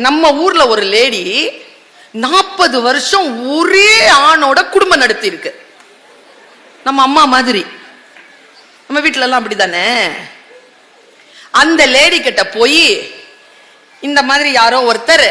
நம்ம ஊர்ல ஒரு லேடி 40 வருஷம் ஒரே ஆணோட குடும்பம் நடத்தி இருக்கு. நம்ம அம்மா மாதிரி. நம்ம வீட்டுல எல்லாம் அப்படித்தானே. அந்த லேடி கிட்ட போய் இந்த மாதிரி யாரோ ஒருத்தர்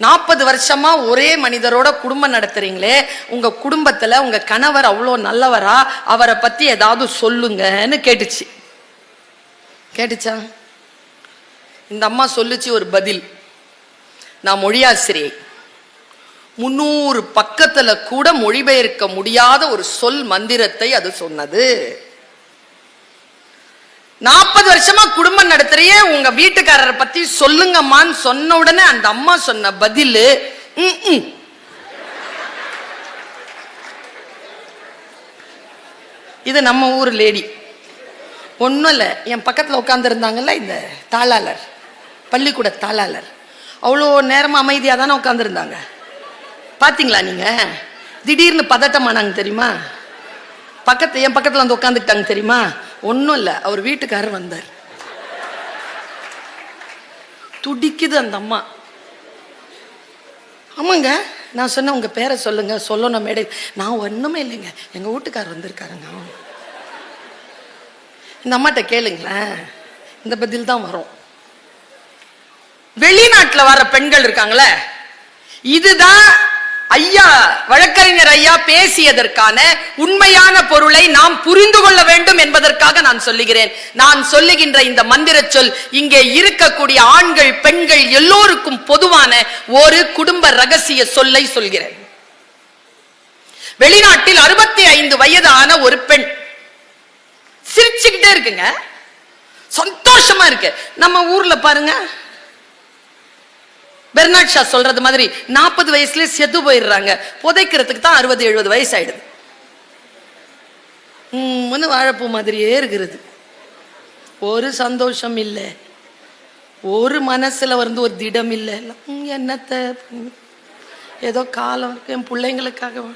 40 வருஷமா ஒரே மனிதரோட குடும்பம் நடத்துறீங்களே, உங்க குடும்பத்துல உங்க கணவர் அவ்வளோ நல்லவரா, அவரை பத்தி ஏதாவது சொல்லுங்கன்னு கேட்டுச்சா? இந்த அம்மா சொல்லுச்சு ஒரு பதில். நான் மொழியாசிரியை, 300 பக்கத்துல கூட மொழிபெயர்க்க முடியாத ஒரு சொல் மந்திரத்தை அது சொன்னது. 40 வருஷமா குடும்பம் நடத்துறியே, உங்க வீட்டுக்காரரை பத்தி சொல்லுங்கம்மான்னு சொன்ன உடனே அந்த அம்மா சொன்ன பதில், இது நம்ம ஊர் லேடி. ஒன்றும் இல்லை, என் பக்கத்தில் உட்கார்ந்து இருந்தாங்கல்ல இந்த தாளாளர், பள்ளிக்கூட தாளாளர், அவ்வளோ நேரமா அமைதியாக தானே உட்காந்துருந்தாங்க. பார்த்தீங்களா நீங்க? திடீர்னு பதட்டமானாங்க தெரியுமா? என் பக்கத்தில் வந்து உட்காந்துக்கிட்டாங்க தெரியுமா? ஒன்றும் இல்லை, அவர் வீட்டுக்காரர் வந்தார். துடிக்குது அந்த அம்மா. ஆமாங்க, நான் சொன்னேன் உங்க பேரை சொல்லுங்க. சொல்லணும் மேடை. நான் ஒன்றுமே இல்லைங்க, எங்க வீட்டுக்காரர் வந்திருக்காருங்க. இந்த அம்மாட்ட கேளுங்களேன், இந்த பதில் தான் வரும். வெளிநாட்டில் வர பெண்கள் இருக்காங்களே, இதுதான் ஐயா வழக்கறிஞர் ஐயா பேசியதற்கான உண்மையான பொருளை நாம் புரிந்து கொள்ள வேண்டும் என்பதற்காக நான் சொல்லுகிறேன். நான் சொல்லுகின்ற இந்த மந்திர சொல் இங்கே இருக்கக்கூடிய ஆண்கள் பெண்கள் எல்லோருக்கும் பொதுவான ஒரு குடும்ப ரகசிய சொல்லை சொல்கிறேன். வெளிநாட்டில் 65 வயதான ஒரு பெண் சிரிச்சுக்கிட்டே இருக்குங்க, சந்தோஷமா இருக்கு. நம்ம ஊர்ல பாருங்க, பெர்னாட் ஷா சொல்றது மாதிரி 40 வயசுல செத்து போயிடுறாங்க, புதைக்கிறதுக்கு தான் 60-70 வயசு ஆயிடுது. வாழைப்பூ மாதிரியே இருக்கிறது. ஒரு சந்தோஷம் இல்லை, ஒரு மனசுல வந்து ஒரு திடம் இல்லை. என்னத்தை ஏதோ காலம் இருக்கு, என் பிள்ளைங்களுக்காக.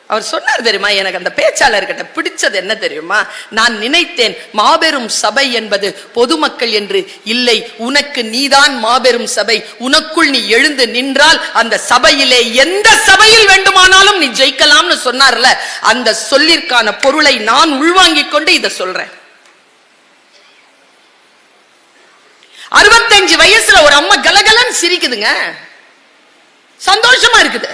அவர் சொன்னார் தெரியுமா, எனக்கு அந்த பேச்சாளர்கிட்ட பிடிச்சது என்ன தெரியுமா? நான் நினைத்தேன் மாபெரும் சபை என்பது பொதுமக்கள் என்று இல்லை, உனக்கு நீதான் மாபெரும் சபை. உனக்குள் நீ எழுந்து நின்றால் அந்த சபையிலே எந்த சபையில் வேண்டுமானாலும் நீ ஜெயிக்கலாம்னு சொன்னார்ல, அந்த சொல்லிற்கான பொருளை நான் உள்வாங்கிக் கொண்டு இதை சொல்றேன். 65 வயசுல ஒரு அம்மா கலகலன்னு சிரிக்குதுங்க, சந்தோஷமா இருக்குது.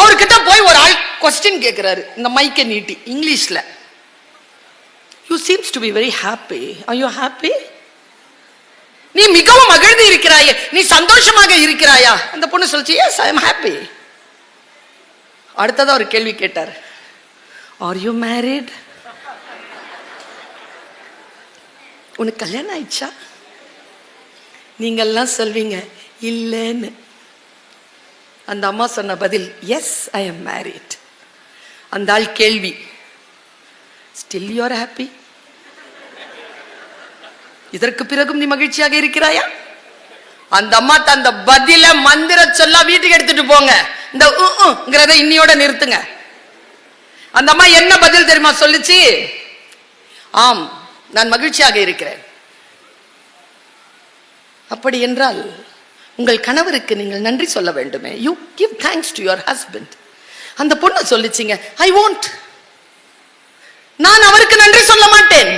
அவர்கிட்ட போய் ஒரு ஆள் கொஸ்டின் கேட்கிறாரு, இந்த மைக்கை நீட்டி இங்கிலீஷ்ல. You seems to be very happy, are you happy? நீ மிகவும் மகிழ்ந்து இருக்கிறாயே, நீ சந்தோஷமாக இருக்கிறாயா? அந்த பொண்ணு சொல்லிச்சு, எஸ் ஐ அம் ஹாப்பி. அடுத்ததா ஒரு கேள்வி கேட்டார், ஆர் யூ மேரிட்? உனக்கு கல்யாணம் ஆயிடுச்சா? நீங்கெல்லாம் சொல்வீங்க இல்லைன்னு. அந்த அம்மா சொன்ன பதில், எஸ் ஐ அம் மேரிட். அந்த ஆள் கேள்வி, ஸ்டில் யூ ஆர் ஹாப்பி? இதற்கு பிறகும் நீ மகிழ்ச்சியாக இருக்கிறாயா? அந்த அம்மா அந்த பதில மந்திர சொல்ல வீட்டுக்கு எடுத்துட்டு போங்க, இந்த இன்னியோட நிறுத்துங்க. அந்த அம்மா என்ன பதில் தெரியுமா சொல்லுச்சு? ஆம், நான் மகிழ்ச்சியாக இருக்கிறேன். அப்படி என்றால் உங்கள் கணவருக்கு நீங்கள் நன்றி சொல்ல வேண்டுமே. You give thanks to your husband. அந்த பொண்ணு சொல்லிச்சிங்க, ஐ வாண்ட், நான் அவருக்கு நன்றி சொல்ல மாட்டேன்.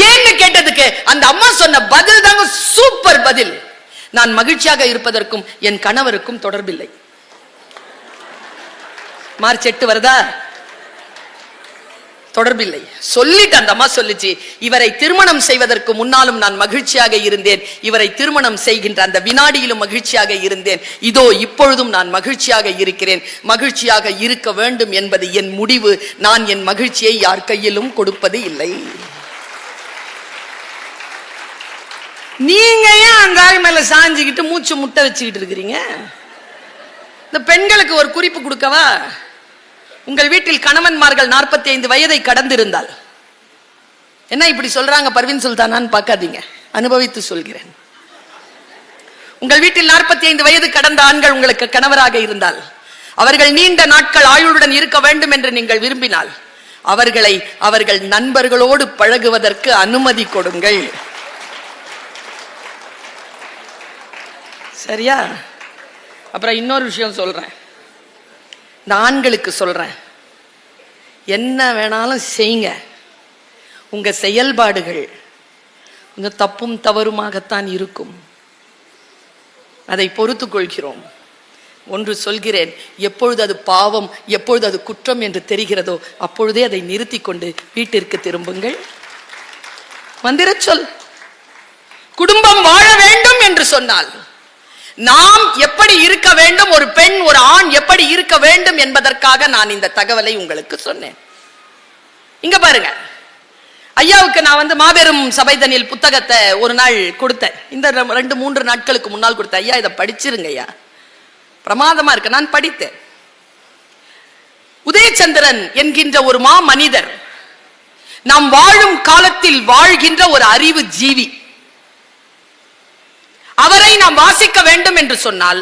ஏன்னு கேட்டதுக்கு அந்த அம்மா சொன்ன பதில் தாங்க சூப்பர் பதில். நான் மகிழ்ச்சியாக இருப்பதற்கும் என் கணவருக்கும் தொடர்பில்லை. மார்ச் 8 வருதா? தொடர்பில்லை சொல்லிட்டு அந்த அம்மா சொல்லிச்சு, இவரை திருமணம் செய்வதற்கு முன்னாலும் நான் மகிழ்ச்சியாக இருந்தேன், இவரை திருமணம் செய்கின்ற அந்த வினாடியிலும் மகிழ்ச்சியாக இருந்தேன், இதோ இப்பொழுதும் நான் மகிழ்ச்சியாக இருக்கிறேன். மகிழ்ச்சியாக இருக்க வேண்டும் என்பது என் முடிவு. நான் என் மகிழ்ச்சியை யார் கையிலும் கொடுப்பது இல்லை. நீங்க ஏன் அந்த ஆள் மேல சாஞ்சிக்கிட்டு மூச்சு முட்டை வச்சுக்கிட்டு இருக்கிறீங்க? இந்த பெண்களுக்கு ஒரு குறிப்பு கொடுக்கவா? உங்கள் வீட்டில் கணவன்மார்கள் 45 வயதை கடந்திருந்தால், என்ன இப்படி சொல்றாங்க பர்வீன் சுல்தானான்னு பார்க்காதீங்க, அனுபவித்து சொல்கிறேன். உங்கள் வீட்டில் 45 வயது கடந்த ஆண்கள் உங்களுக்கு கணவராக இருந்தால், அவர்கள் நீண்ட நாட்கள் ஆயுளுடன் இருக்க வேண்டும் என்று நீங்கள் விரும்பினால், அவர்களை அவர்கள் நண்பர்களோடு பழகுவதற்கு அனுமதி கொடுங்கள். சரியா? அப்புறம் இன்னொரு விஷயம் சொல்றேன், இந்த ஆண்களுக்கு சொல்றேன், என்ன வேணாலும் செய்யுங்க, உங்க செயல்பாடுகள் கொஞ்சம் தப்பும் தவறுமாகத்தான் இருக்கும், அதை பொறுத்துக் கொள்கிறோம். ஒன்று சொல்கிறேன், எப்பொழுது அது பாவம், எப்பொழுது அது குற்றம் என்று தெரிகிறதோ அப்பொழுதே அதை நிறுத்தி கொண்டு வீட்டிற்கு திரும்புங்கள். மந்திர சொல். குடும்பம் வாழ வேண்டும் என்று சொன்னால் நாம் எப்படி இருக்க வேண்டும், ஒரு பெண் ஒரு ஆண் எப்படி இருக்க வேண்டும் என்பதற்காக நான் இந்த தகவலை உங்களுக்கு சொன்னேன். இங்க பாருங்க, ஐயாவுக்கு நான் மாபெரும் சபைதனில் புத்தகத்தை ஒரு நாள் கொடுத்தேன். இந்த 2-3 நாட்களுக்கு முன்னால் கொடுத்தேன். ஐயா இதை படிச்சிருங்க ஐயா, பிரமாதமா இருக்கு. நான் படித்தேன். உதயச்சந்திரன் என்கின்ற ஒரு மா மனிதர், நாம் வாழும் காலத்தில் வாழ்கின்ற ஒரு அறிவு ஜீவி. அவரை நாம் வாசிக்க வேண்டும் என்று சொன்னால்,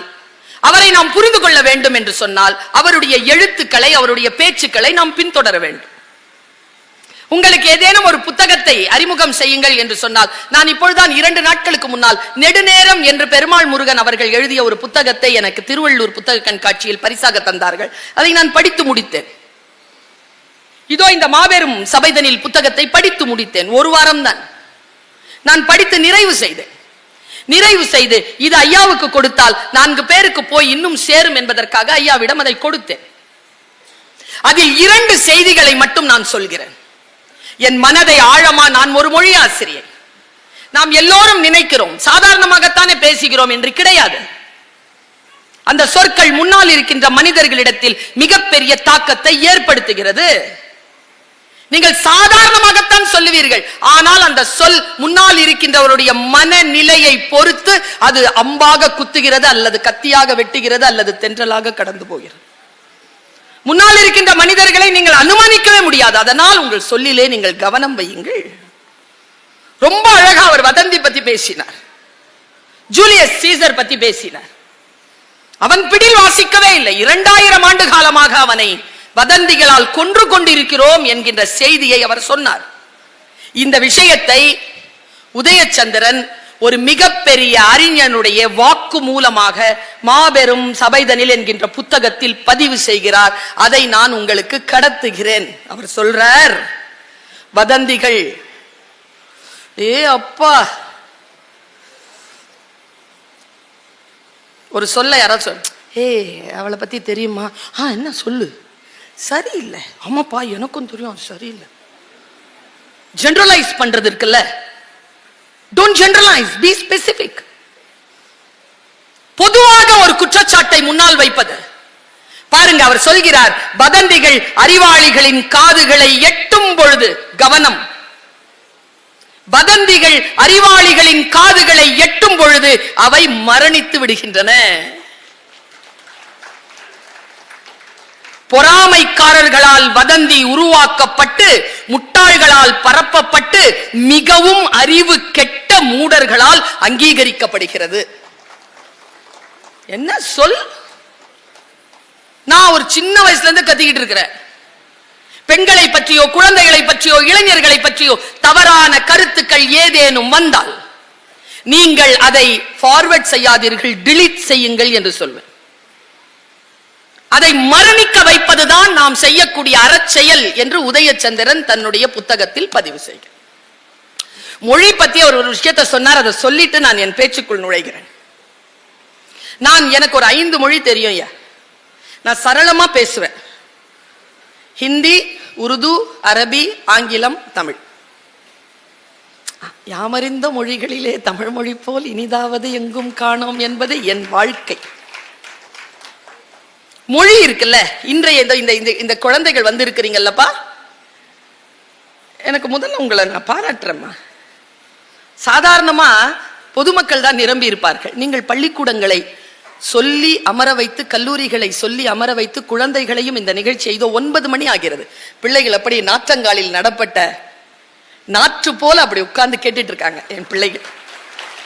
அவரை நாம் புரிந்து கொள்ள வேண்டும் என்று சொன்னால், அவருடைய எழுத்துக்களை, அவருடைய பேச்சுக்களை நாம் பின்தொடர வேண்டும். உங்களுக்கு ஏதேனும் ஒரு புத்தகத்தை அறிமுகம் செய்யுங்கள் என்று சொன்னால், நான் இப்பொழுதுதான் 2 நாட்களுக்கு முன்னால் நெடுநேரம் என்று பெருமாள் முருகன் அவர்கள் எழுதிய ஒரு புத்தகத்தை எனக்கு திருவள்ளூர் புத்தக கண்காட்சியில் பரிசாக தந்தார்கள். அதை நான் படித்து முடித்தேன். இதோ இந்த மாபெரும் சபைதனில் புத்தகத்தை படித்து முடித்தேன். ஒரு வாரம் தான் நான் படித்து நிறைவு செய்து இது ஐயாவுக்கு கொடுத்தால் 4 பேருக்கு போய் இன்னும் சேரும் என்பதற்காக ஐயாவிடம் அதை கொடுத்தேன். அதில் 2 செய்திகளை மட்டும் நான் சொல்கிறேன். என் மனதை ஆழமா, நான் ஒரு மொழி ஆசிரியர், நாம் எல்லோரும் நினைக்கிறோம் சாதாரணமாகத்தானே பேசுகிறோம் என்று கிடையாது. அந்த சொற்கள் முன்னால் இருக்கின்ற மனிதர்களிடத்தில் மிகப்பெரிய தாக்கத்தை ஏற்படுத்துகிறது. நீங்கள் சாதாரணமாகத்தான் சொல்லுவீர்கள், ஆனால் அந்த சொல் முன்னால் இருக்கின்றவருடைய மனநிலையை பொறுத்து அது அம்பாக குத்துகிறது, அல்லது கத்தியாக வெட்டுகிறது, அல்லது தென்றலாக கடந்து போகிறது. முன்னால் இருக்கின்ற மனிதர்களை நீங்கள் அனுமானிக்கவே முடியாது. அதனால் உங்கள் சொல்லிலே நீங்கள் கவனம் வையுங்கள். ரொம்ப அழகா அவர் வதந்தி பத்தி பேசினார், ஜூலியஸ் சீசர் பத்தி பேசினார். அவன் பிடில் வாசிக்கவே இல்லை. 2000 ஆண்டு காலமாக அவனை வதந்திகளால் கொன்று கொண்டிருக்கிறோம் என்கின்ற செய்தியை அவர் சொன்னார். இந்த விஷயத்தை உதயச்சந்திரன் ஒரு மிகப்பெரிய அறிஞனுடைய வாக்கு மூலமாக மாபெரும் சபைதனில் என்கின்ற புத்தகத்தில் பதிவு செய்கிறார். அதை நான் உங்களுக்கு கடத்துகிறேன். அவர் சொல்றார், வதந்திகள், அப்பா, ஒரு சொல்ல யாராவது சொல், அவளை பத்தி தெரியுமா? என்ன சொல்லு, சரியில்லை. ஆமாப்பா எனக்கும் தெரியும், சரியில்லை. ஜெனரலைஸ் பண்றது இருக்குல்ல, don't generalize, be specific. பொதுவாக ஒரு குற்றச்சாட்டை முன்னால் வைப்பது. பாருங்க, அவர் சொல்கிறார், வதந்திகள் அறிவாளிகளின் காதுகளை எட்டும் பொழுது, கவனம், வதந்திகள் அறிவாளிகளின் காதுகளை எட்டும் பொழுது அவை மரணித்து விடுகின்றன. பொறாமைக்காரர்களால் வதந்தி உருவாக்கப்பட்டு, முட்டாள்களால் பரப்பப்பட்டு, மிகவும் அறிவு கெட்ட மூடர்களால் அங்கீகரிக்கப்படுகிறது. என்ன சொல்? நான் ஒரு சின்ன வயசுல இருந்து கத்திக்கிட்டு இருக்கிறேன். பெண்களை பற்றியோ, குழந்தைகளை பற்றியோ, இளைஞர்களை பற்றியோ தவறான கருத்துக்கள் ஏதேனும் வந்தால் நீங்கள் அதை ஃபார்வர்ட் செய்யாதீர்கள், டிலீட் செய்யுங்கள் என்று சொல்வேன். அதை மரணிக்க வைப்பதுதான் நாம் செய்யக்கூடிய அறச்செயல் என்று உதயச்சந்திரன் தன்னுடைய புத்தகத்தில் பதிவு செய்கிறார். மொழி பத்தி அவர் ஒரு விஷயத்தை சொன்னார், அதை சொல்லிட்டு நான் என் பேச்சுக்குள் நுழைகிறேன். எனக்கு ஒரு 5 மொழி தெரியும். நான் சரளமா பேசுவேன். ஹிந்தி, உருது, அரபி, ஆங்கிலம், தமிழ். யாமறிந்த மொழிகளிலே தமிழ் மொழி போல் இனிதாவது எங்கும் காணோம் என்பது என் வாழ்க்கை. மொழி இருக்குல்ல, இன்றைய இந்த குழந்தைகள் வந்து இருக்கிறீங்கல்லப்பா, எனக்கு முதல்ல உங்களை நான் பாராட்டுறேம்மா. சாதாரணமா பொதுமக்கள் தான் நிரம்பி இருப்பார்கள். நீங்கள் பள்ளிக்கூடங்களை சொல்லி அமர வைத்து, கல்லூரிகளை சொல்லி அமர வைத்து, குழந்தைகளையும் இந்த நிகழ்ச்சி இதோ 9 மணி ஆகிறது. பிள்ளைகள் அப்படி நாற்றங்காலில் நடப்பட்ட நாற்று போல அப்படி உட்கார்ந்து கேட்டுட்டு இருக்காங்க என் பிள்ளைகள்.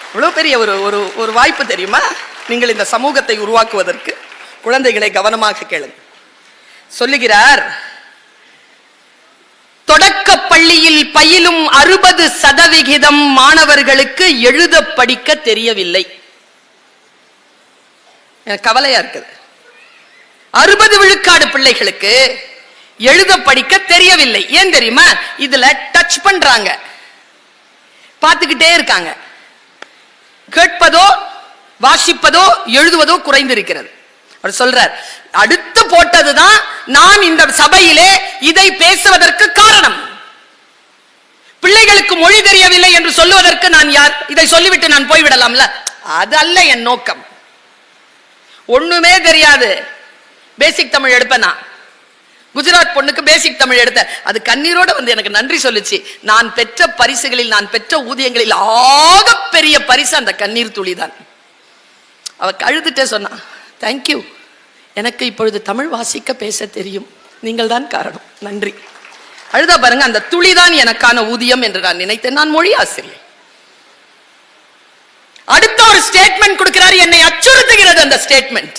இவ்வளவு பெரிய ஒரு வாய்ப்பு தெரியுமா நீங்கள் இந்த சமூகத்தை உருவாக்குவதற்கு? குழந்தைகளை கவனமாக கேளுங்க. சொல்லுகிறார், தொடக்க பள்ளியில் பயிலும் 60% மாணவர்களுக்கு எழுத படிக்க தெரியவில்லை. எனக்கு கவலையா இருக்குது. 60 விழுக்காடு பிள்ளைகளுக்கு எழுத படிக்க தெரியவில்லை. ஏன் தெரியுமா? இதுல டச் பண்றாங்க, பார்த்துக்கிட்டே இருக்காங்க. கேட்பதோ வாசிப்பதோ எழுதுவதோ குறைந்திருக்கிறது. அவர் சொல்றார், அடுத்து போட்டதுதான் நான் இந்த சபையிலே இதை பேசுவதற்கு காரணம். பிள்ளைகளுக்கு மொழி தெரியவில்லை என்று சொல்லுவதற்கு நான் யார்? இதை சொல்லிவிட்டு நான் போய்விடலாம்ல, அது அல்ல என் நோக்கம். ஒண்ணுமே தெரியாது, பேசிக் தமிழ் எடுப்பேன். குஜராத் பொண்ணுக்கு பேசிக் தமிழ் எடுத்த, அது கண்ணீரோட வந்து எனக்கு நன்றி சொல்லுச்சு. நான் பெற்ற பரிசுகளில், நான் பெற்ற ஊதியங்களில் ஆக பெரிய பரிசு அந்த கண்ணீர் துளிதான். அவ அழுதுட்டே சொன்னா, தேங்க்யூ, எனக்கு இப்பொழுது தமிழ் வாசிக்க பேச தெரியும், நீங்கள் தான் காரணம், நன்றி. அழுதா பாருங்க, அந்த துளிதான் எனக்கான ஊதியம் என்று நான் நினைத்தேன். நான் மொழி ஆசிரியர். அடுத்த ஒரு ஸ்டேட்மெண்ட் கொடுக்கிறார், என்னை அச்சுறுத்துகிறது அந்த ஸ்டேட்மெண்ட்.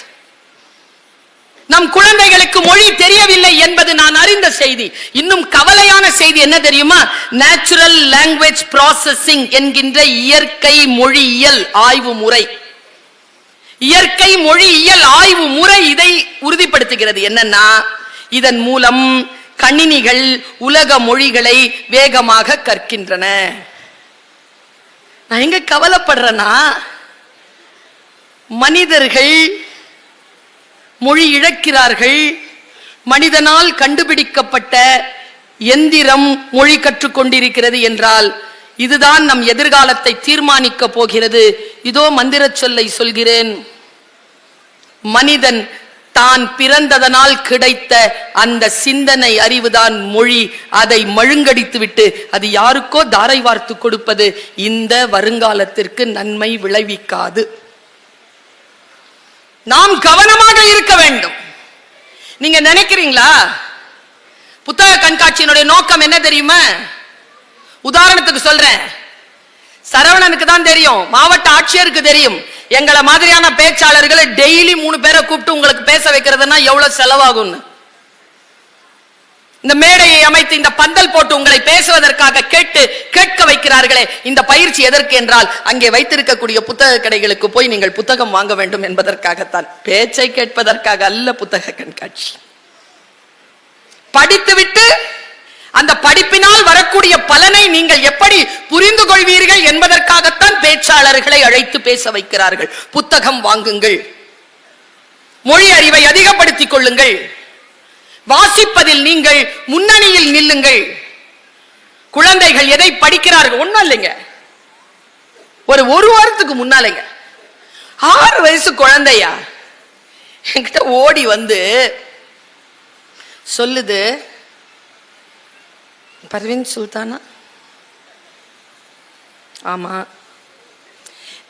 நம் குழந்தைகளுக்கு மொழி தெரியவில்லை என்பது நான் அறிந்த செய்தி. இன்னும் கவலையான செய்தி என்ன தெரியுமா? நேச்சுரல் லாங்குவேஜ் ப்ராசஸிங் என்கின்ற இயற்கை மொழியியல் ஆய்வு முறை, இயற்கை மொழியியல் ஆய்வு முறை இதை உறுதிப்படுத்துகிறது. என்னன்னா, இதன் மூலம் கணினிகள் உலக மொழிகளை வேகமாக கற்கின்றன. நான் எங்க கவலைப்படுறேன்னா, மனிதர்கள் மொழி இழக்கிறார்கள். மனிதனால் கண்டுபிடிக்கப்பட்ட எந்திரம் மொழி கற்றுக்கொண்டிருக்கிறது என்றால் இதுதான் நம் எதிர்காலத்தை தீர்மானிக்க போகிறது. இதோ மந்திர சொல்லை சொல்கிறேன். மனிதன் தான் பிறந்ததனால் கிடைத்த அந்த சிந்தனை அறிவுதான் மொழி. அதை மழுங்கடித்து விட்டு அது யாருக்கோ தாரை வார்த்து கொடுப்பது இந்த வருங்காலத்திற்கு நன்மை விளைவிக்காது. நாம் கவனமாக இருக்க வேண்டும். நீங்க நினைக்கிறீங்களா புத்தக கண்காட்சியினுடைய நோக்கம் என்ன தெரியுமா? உதாரணத்துக்கு சொல்றேன், சரவணனுக்கு தான் தெரியும், மாவட்ட ஆட்சியருக்கு தெரியும். எங்களை மாதிரியான பேச்சாளர்களை டெய்லி 3 பேரை கூப்பிட்டு உங்களுக்கு பேச வைக்கிறதுனா எவ்வளவு செலவாகும். இந்த மேடையை அமைத்து இந்த பந்தல் போட்டு உங்களை பேசுவதற்காக கேட்க வைக்கிறார்களே, இந்த பயிற்சி எதற்கு என்றால் அங்கே வைத்திருக்கக்கூடிய புத்தக கடைகளுக்கு போய் நீங்கள் புத்தகம் வாங்க வேண்டும் என்பதற்காகத்தான், பேச்சை கேட்பதற்காக அல்ல. புத்தக கண்காட்சி படித்துவிட்டு அந்த படிப்பினால் வரக்கூடிய பலனை நீங்கள் எப்படி புரிந்து கொள்வீர்கள் என்பதற்காகத்தான் பேச்சாளர்களை அழைத்து பேச வைக்கிறார்கள். புத்தகம் வாங்குங்கள், மொழி அறிவை அதிகப்படுத்திக் கொள்ளுங்கள், வாசிப்பதில் நீங்கள் முன்னணியில் நில்லுங்கள். குழந்தைகள் எதை படிக்கிறார்கள்? ஒண்ணும் இல்லைங்க, ஒரு வாரத்துக்கு முன்னாலேங்க 6 வயசு குழந்தையா என்கிட்ட ஓடி வந்து சொல்லுது, பர்வீன் சுல்தானா, ஆமா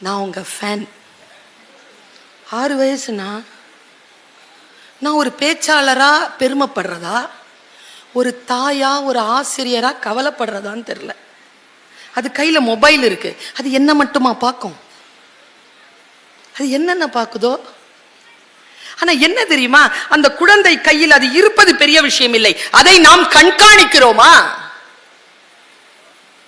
நான் உங்க ஃபேன். 6 வயசுனா நான் ஒரு பேச்சாளரா பெருமைப்படுறதா, ஒரு தாயா ஒரு ஆசிரியரா கவலைப்படுறதான்னு தெரியல. அது கையில மொபைல் இருக்கு, அது என்ன மட்டுமா பார்க்கும்? அது என்னென்ன பார்க்குதோ. ஆனா என்ன தெரியுமா, அந்த குழந்தை கையில் அது இருப்பது பெரிய விஷயம் இல்லை, அதை நாம் கண்காணிக்கிறோமா?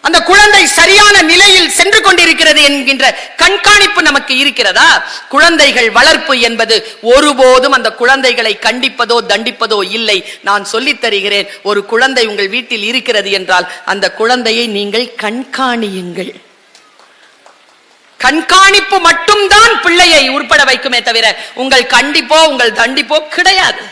அந்த குழந்தை சரியான நிலையில் சென்று கொண்டிருக்கிறது என்கின்ற கண்காணிப்பு நமக்கு இருக்கிறதா? குழந்தைகள் வளர்ப்பு என்பது ஒருபோதும் அந்த குழந்தைகளை கண்டிப்பதோ தண்டிப்பதோ இல்லை. நான் சொல்லித் தருகிறேன், ஒரு குழந்தை உங்கள் வீட்டில் இருக்கிறது என்றால் அந்த குழந்தையை நீங்கள் கண்காணியுங்கள். கண்காணிப்பு மட்டும்தான் பிள்ளையை உட்பட வைக்குமே தவிர உங்கள் கண்டிப்போ உங்கள் தண்டிப்போ கிடையாது.